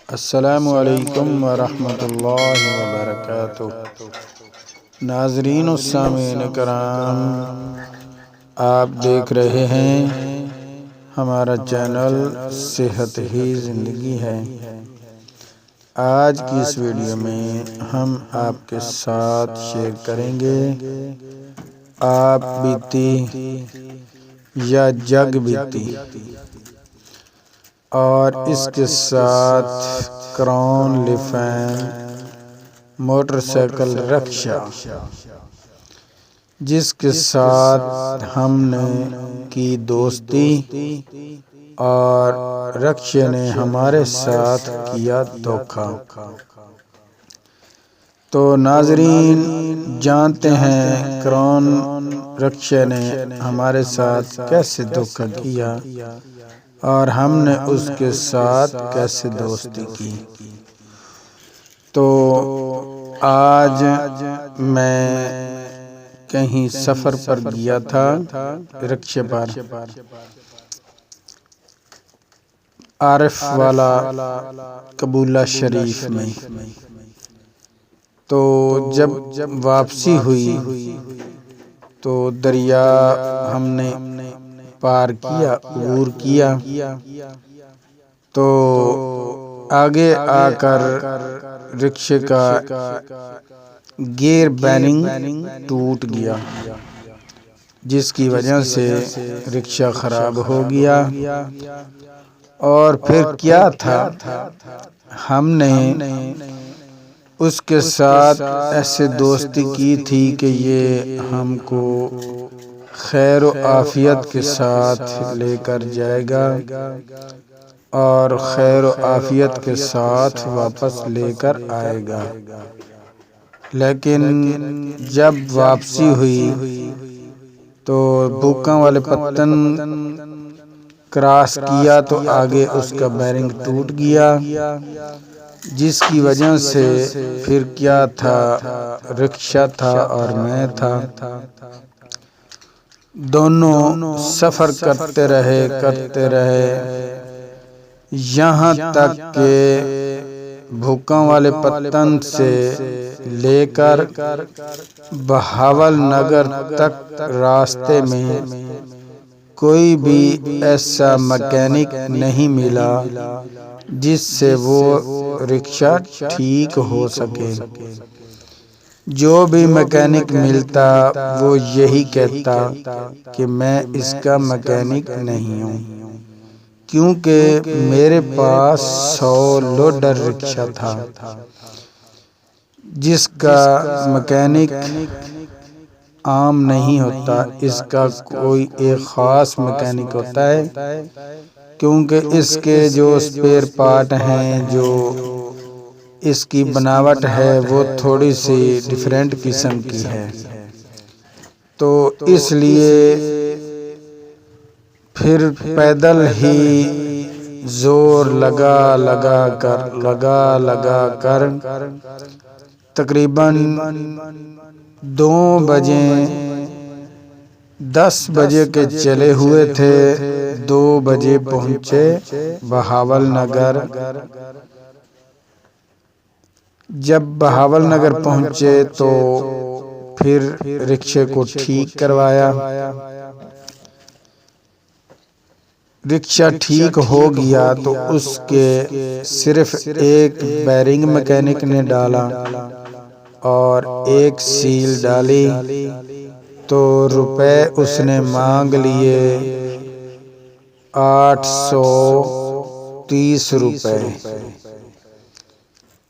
السلام علیکم ورحمۃ اللہ وبرکاتہ۔ ناظرین و سامعین کرام، آپ دیکھ رہے ہیں ہمارا چینل صحت ہی زندگی ہے۔ آج کی اس ویڈیو میں ہم آپ کے ساتھ شیئر کریں گے آپ بیتی یا جگ بیتی، اور اس کے ساتھ کراؤن لیفین موٹر سائیکل رکشا، جس کے ساتھ ہم نے کی دوستی اور رکشے نے ہمارے ساتھ کیا دھوکہ۔ تو ناظرین جانتے ہیں کراؤن رکشے نے ہمارے ساتھ کیسے دھوکہ کیا اور ہم نے اس کے ساتھ کیسے دوستی کی۔ تو آج میں کہیں سفر پر گیا تھا رکشے پر، عارف والا قبولہ شریف میں۔ تو جب واپسی ہوئی تو دریا ہم نے پار کیا، عبور کیا، تو آگے آ کر رکشے کا گیئر بیرنگ ٹوٹ گیا، جس کی وجہ سے رکشہ خراب ہو گیا۔ اور پھر کیا تھا، ہم نے اس کے ساتھ ایسے دوستی کی تھی کہ یہ ہم کو خیر و عافیت کے ساتھ لے کر جائے گا اور خیر و عافیت کے ساتھ واپس لے کر آئے گا۔ لیکن جب واپسی ہوئی تو بھوکاں والے پتن کراس کیا تو آگے اس کا بیرنگ ٹوٹ گیا، جس کی وجہ سے پھر کیا تھا، رکشہ تھا اور میں تھا، دونوں سفر کرتے رہے یہاں تک کہ بھوکاں والے پتن سے لے کر بہاول نگر تک راستے میں کوئی بھی ایسا مکینک نہیں ملا جس سے وہ رکشہ ٹھیک ہو سکے۔ جو بھی مکینک ملتا وہ یہی کہتا کہ میں اس کا مکینک نہیں ہوں، کیونکہ میرے پاس 100 لوڈر رکشہ تھا، جس کا مکینک عام نہیں ہوتا، اس کا کوئی ایک خاص مکینک ہوتا ہے، کیونکہ اس کے جو اسپیئر پارٹ ہیں، جو اس کی بناوٹ ہے، وہ تھوڑی سی ڈیفرنٹ قسم کی ہے۔ تو اس لیے پھر پیدل ہی زور لگا کر تقریباً 10 بجے کے چلے ہوئے تھے، 2 بجے پہنچے بہاول نگر۔ جب بہاول نگر پہنچے تو پھر رکشے کو ٹھیک کروایا، رکشہ ٹھیک ہو گیا تو اس کے صرف ایک بیرنگ مکینک نے ڈالا اور ایک سیل ڈالی، تو روپے اس نے مانگ لیے 830 روپے۔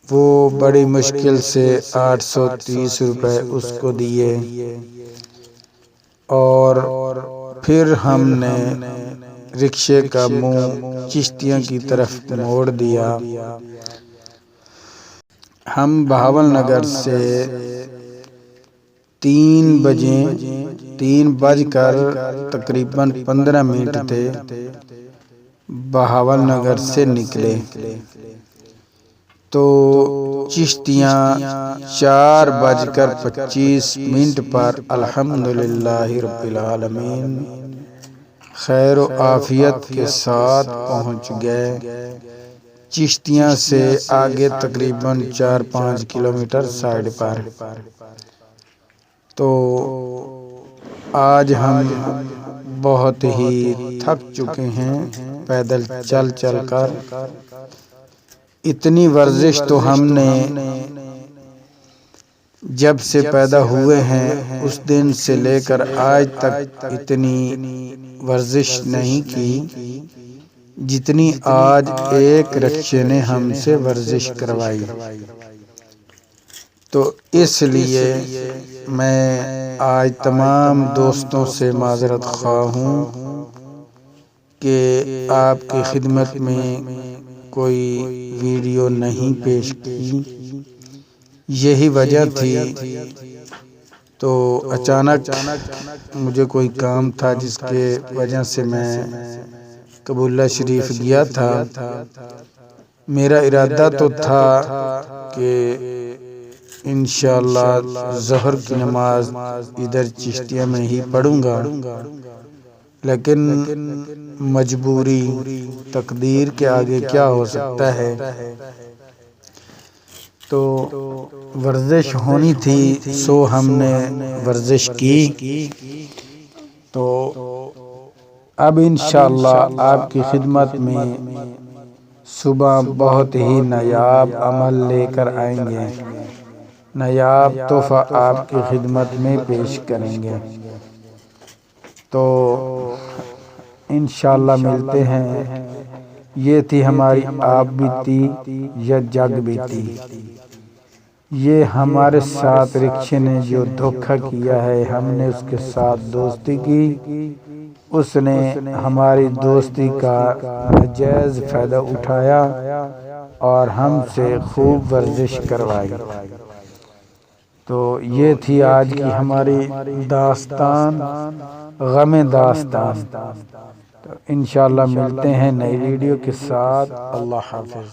وہ بڑی مشکل سے 830 روپے اس کو دیے، اور پھر ہم نے رکشے کا منہ چشتیاں کی طرف موڑ دیا۔ ہم بہاول نگر سے 3 بج کر تقریباً 15 منٹ تھے بہاول نگر سے نکلے، تو چشتیاں 4:25 پر الحمدللہ رب العالمین خیر و عافیت کے ساتھ پہنچ گئے۔ چشتیاں سے آگے تقریباً 4-5 کلومیٹر سائڈ پر۔ تو آج ہم بہت ہی تھک چکے ہیں پیدل چل چل کر۔ اتنی ورزش تو ہم نے جب سے پیدا ہوئے ہیں اس دن سے لے کر آج تک اتنی ورزش نہیں کی جتنی آج ایک رکشے نے ہم سے ورزش کروائی۔ تو اس لیے میں آج تمام دوستوں سے معذرت خواہ ہوں کہ آپ کی خدمت میں کوئی ویڈیو نہیں پیش کی، یہی وجہ تھی۔ تو اچانک مجھے کوئی کام تھا جس کے وجہ سے میں قبولہ شریف گیا تھا۔ میرا ارادہ تو تھا کہ انشاءاللہ ظہر کی نماز ادھر چشتیہ میں ہی پڑھوں گا، لیکن مجبوری، تقدیر کے آگے کیا ہو سکتا ہے۔ تو ورزش ہونی تھی سو ہم نے ورزش کی۔ تو اب انشاءاللہ آپ کی خدمت میں صبح بہت ہی نایاب عمل لے کر آئیں گے، نایاب تحفہ آپ کی خدمت میں پیش کریں گے۔ تو انشاءاللہ ملتے ہیں۔ یہ تھی ہماری آپ بیتی یا جگ بیتی۔ یہ ہمارے ساتھ رکشے نے جو دھوکہ کیا ہے، ہم نے اس کے ساتھ دوستی کی، اس نے ہماری دوستی کا ناجائز فائدہ اٹھایا اور ہم سے خوب ورزش کروائی۔ تو یہ تھی آج کی ہماری داستان، غم داستان۔ تو انشاءاللہ ملتے ہیں نئی ویڈیو کے ساتھ۔ اللہ حافظ۔